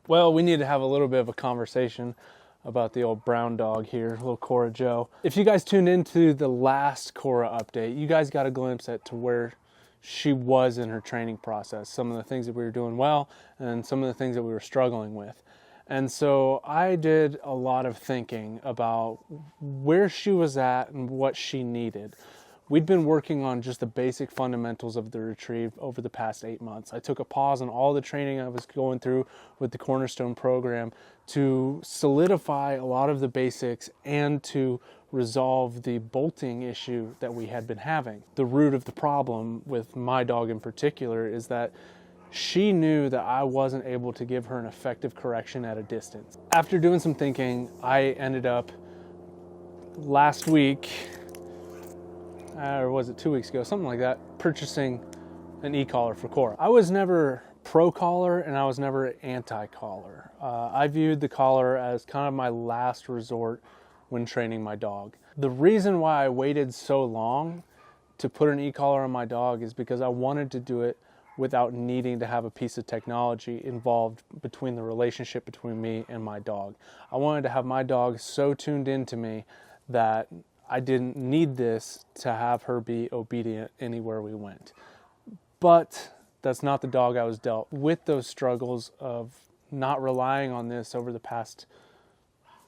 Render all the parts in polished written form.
Well, we need to have a little bit of a conversation about the old brown dog here, little Cora Joe. If you guys tuned into the last Cora update, you guys got a glimpse at to where she was in her training process, some of the things that we were doing well and some of the things that we were struggling with. And so I did a lot of thinking about where she was at and what she needed. We'd been working on just the basic fundamentals of the retrieve over the past 8 months. I took a pause on all the training I was going through with the Cornerstone program to solidify a lot of the basics and to resolve the bolting issue that we had been having. The root of the problem with my dog in particular is that she knew that I wasn't able to give her an effective correction at a distance. After doing some thinking, I ended up last week, or was it 2 weeks ago, something like that, purchasing an e-collar for Cora. I was never pro-collar and I was never anti-collar. I viewed the collar as kind of my last resort when training my dog. The reason why I waited so long to put an e-collar on my dog is because I wanted to do it without needing to have a piece of technology involved between the relationship between me and my dog. I wanted to have my dog so tuned into me that I didn't need this to have her be obedient anywhere we went. But that's not the dog I was dealt. With those struggles of not relying on this over the past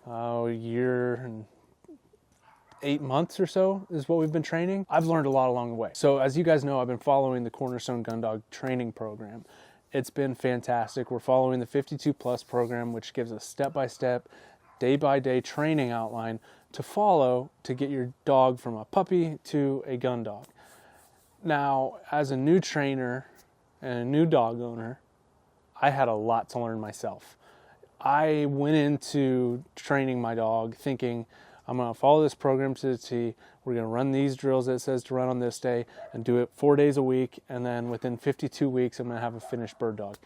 year and 8 months or so is what we've been training, I've learned a lot along the way. So as you guys know, I've been following the Cornerstone Gun Dog training program. It's been fantastic. We're following the 52 Plus program, which gives a step-by-step, day-by-day training outline to follow to get your dog from a puppy to a gun dog. Now, as a new trainer and a new dog owner, I had a lot to learn myself. I went into training my dog thinking, I'm going to follow this program to the T. We're going to run these drills that it says to run on this day and do it 4 days a week. And then within 52 weeks, I'm going to have a finished bird dog.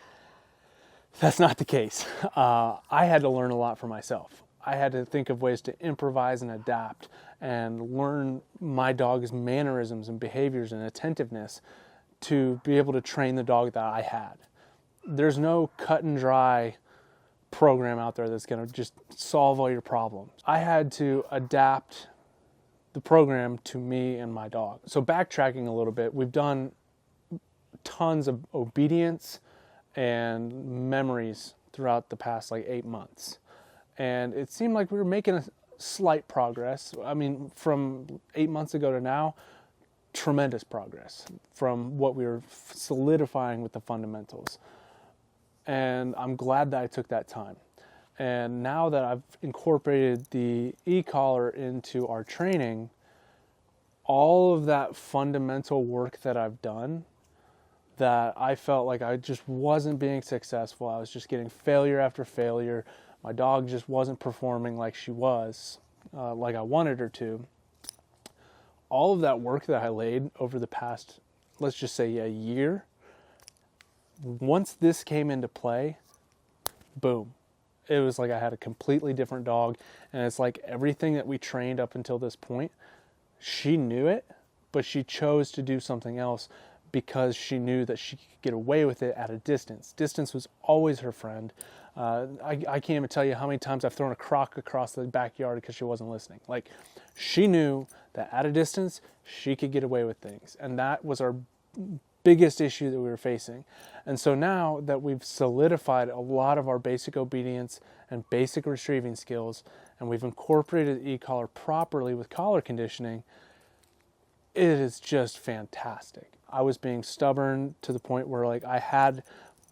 That's not the case. I had to learn a lot for myself. I had to think of ways to improvise and adapt and learn my dog's mannerisms and behaviors and attentiveness to be able to train the dog that I had. There's no cut and dry program out there that's going to just solve all your problems. I had to adapt the program to me and my dog. So backtracking a little bit, we've done tons of obedience and memories throughout the past 8 months. And it seemed like we were making a slight progress. I mean, from 8 months ago to now, tremendous progress from what we were solidifying with the fundamentals. And I'm glad that I took that time. And now that I've incorporated the e-collar into our training, all of that fundamental work that I've done that I felt like I just wasn't being successful, I was just getting failure after failure, my dog just wasn't performing like she was, like I wanted her to. All of that work that I laid over the past, let's just say a year, once this came into play, boom. It was like I had a completely different dog, and it's like everything that we trained up until this point, she knew it, but she chose to do something else because she knew that she could get away with it at a distance. Distance was always her friend. I can't even tell you how many times I've thrown a crock across the backyard because she wasn't listening. She knew that at a distance, she could get away with things. And that was our biggest issue that we were facing. And so now that we've solidified a lot of our basic obedience and basic retrieving skills, and we've incorporated the e-collar properly with collar conditioning, it is just fantastic. I was being stubborn to the point where I had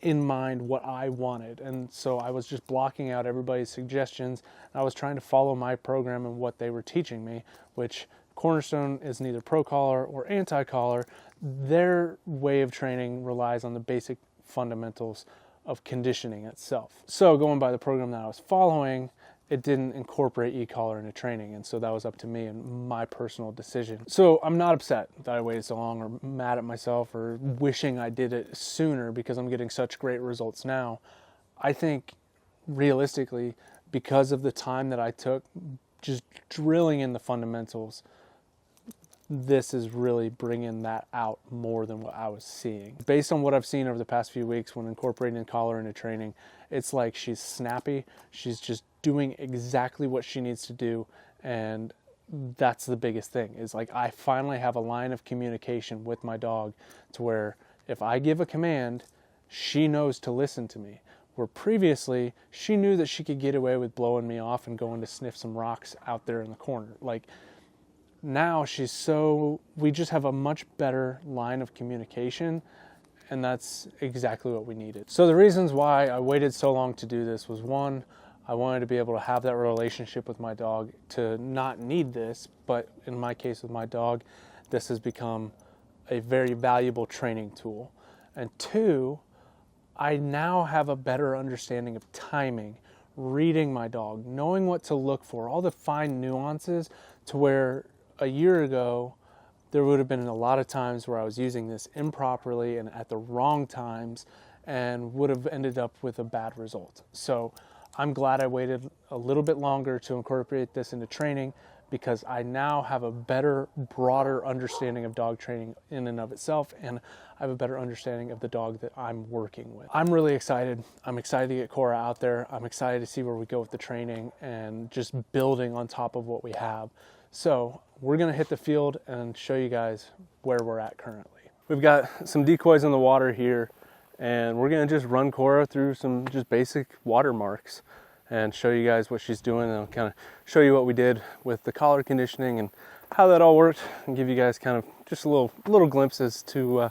in mind what I wanted, and so I was just blocking out everybody's suggestions. I was trying to follow my program and what they were teaching me, which Cornerstone is neither pro-collar or anti-collar. Their way of training relies on the basic fundamentals of conditioning itself. So going by the program that I was following, it didn't incorporate e-collar into training, and so that was up to me and my personal decision. So I'm not upset that I waited so long or mad at myself or wishing I did it sooner because I'm getting such great results now. I think realistically, because of the time that I took just drilling in the fundamentals, this is really bringing that out more than what I was seeing. Based on what I've seen over the past few weeks when incorporating collar into training, it's like she's snappy. She's just doing exactly what she needs to do. And that's the biggest thing, is like I finally have a line of communication with my dog to where if I give a command, she knows to listen to me. Where previously she knew that she could get away with blowing me off and going to sniff some rocks out there in the corner. Like now we just have a much better line of communication, and that's exactly what we needed. So the reasons why I waited so long to do this was, one, I wanted to be able to have that relationship with my dog to not need this, but in my case with my dog, this has become a very valuable training tool. And two, I now have a better understanding of timing, reading my dog, knowing what to look for, all the fine nuances, to where a year ago, there would have been a lot of times where I was using this improperly and at the wrong times and would have ended up with a bad result. So I'm glad I waited a little bit longer to incorporate this into training, because I now have a better, broader understanding of dog training in and of itself, and I have a better understanding of the dog that I'm working with. I'm really excited. I'm excited to get Cora out there. I'm excited to see where we go with the training and just building on top of what we have. So we're gonna hit the field and show you guys where we're at currently. We've got some decoys in the water here, and we're gonna just run Cora through some just basic watermarks and show you guys what she's doing, and I'll kind of show you what we did with the collar conditioning and how that all worked, and give you guys kind of just a little glimpses to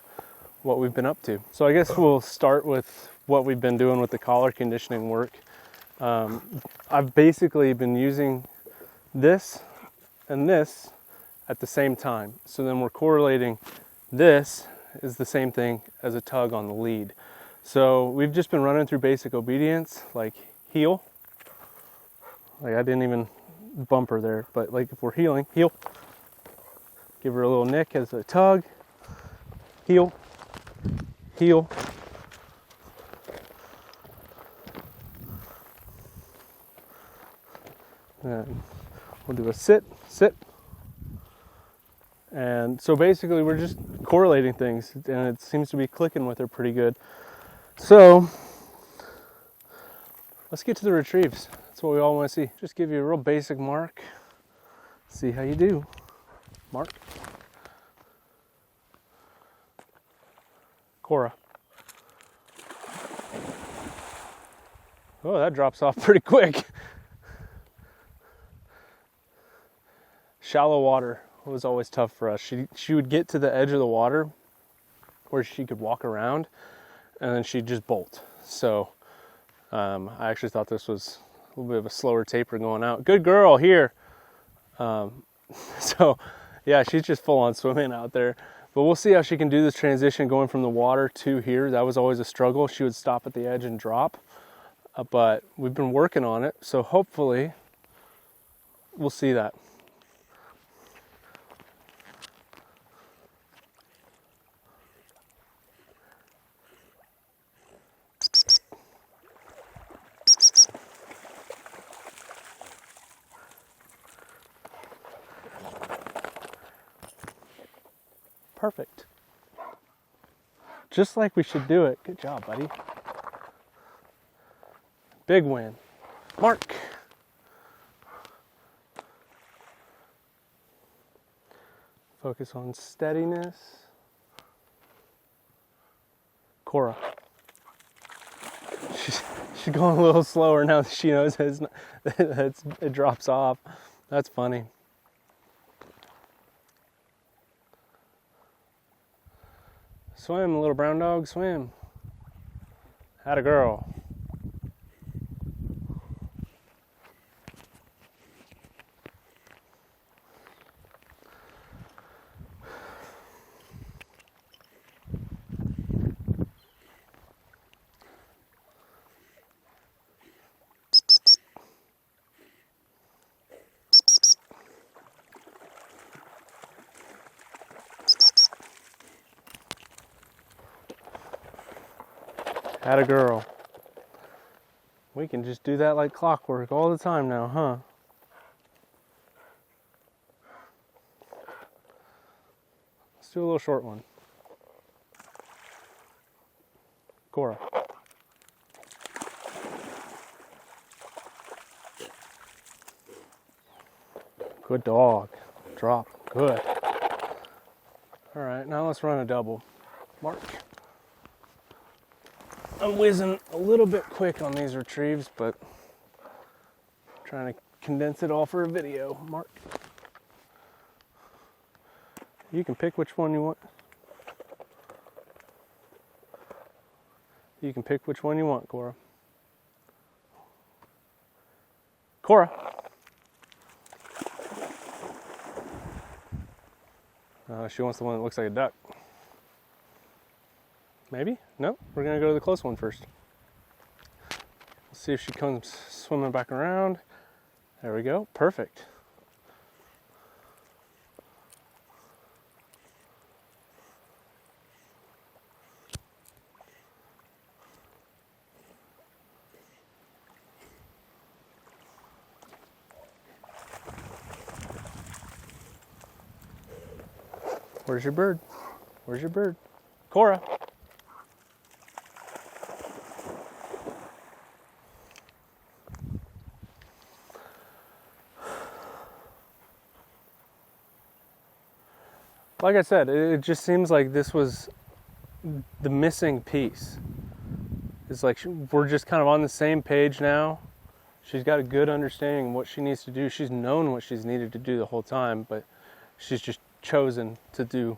what we've been up to. So I guess we'll start with what we've been doing with the collar conditioning work. I've basically been using this and this at the same time. So then we're correlating this is the same thing as a tug on the lead. So we've just been running through basic obedience, like heel. Like I didn't even bump her there, but like if we're heeling, heel. Give her a little nick as a tug. Heel, heel. And we'll do a sit, sit. And so basically we're just correlating things, and it seems to be clicking with her pretty good. So let's get to the retrieves. That's what we all want to see. Just give you a real basic mark. See how you do. Mark. Cora. Oh, that drops off pretty quick. Shallow water was always tough for us. She would get to the edge of the water where she could walk around, and then she'd just bolt. So I actually thought this was a little bit of a slower taper going out. Good girl, here. So yeah, she's just full on swimming out there. But we'll see how she can do this transition going from the water to here. That was always a struggle. She would stop at the edge and drop. But we've been working on it, so hopefully we'll see that. Perfect. Just like we should do it. Good job, buddy. Big win. Mark. Focus on steadiness. Cora. She's going a little slower now that she knows it drops off. That's funny. Swim, little brown dog, swim. Atta girl. Atta girl. We can just do that like clockwork all the time now, huh? do a little short one. Cora. Good dog. Drop. Good. All right, now let's run a double. Mark. I'm whizzing a little bit quick on these retrieves, but trying to condense it all for a video. Mark. You can pick which one you want. You can pick which one you want, Cora. Cora. She wants the one that looks like a duck. Maybe? No? We're gonna go to the close one first. Let's see if she comes swimming back around. There we go. Perfect. Where's your bird? Where's your bird? Cora. Like I said, it just seems like this was the missing piece. It's like we're just kind of on the same page now. She's got a good understanding of what she needs to do. She's known what she's needed to do the whole time, but she's just chosen to do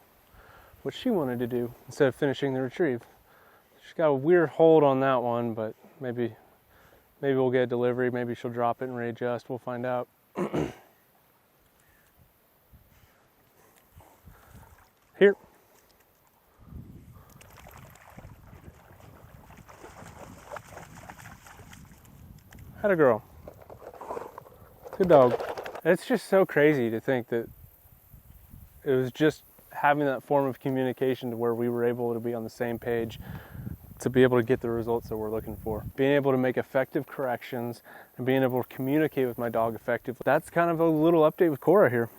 what she wanted to do instead of finishing the retrieve. She's got a weird hold on that one, but maybe we'll get a delivery. Maybe she'll drop it and readjust. We'll find out. Here. Had a girl. Good dog. It's just so crazy to think that it was just having that form of communication to where we were able to be on the same page to be able to get the results that we're looking for. Being able to make effective corrections and being able to communicate with my dog effectively. That's kind of a little update with Cora here.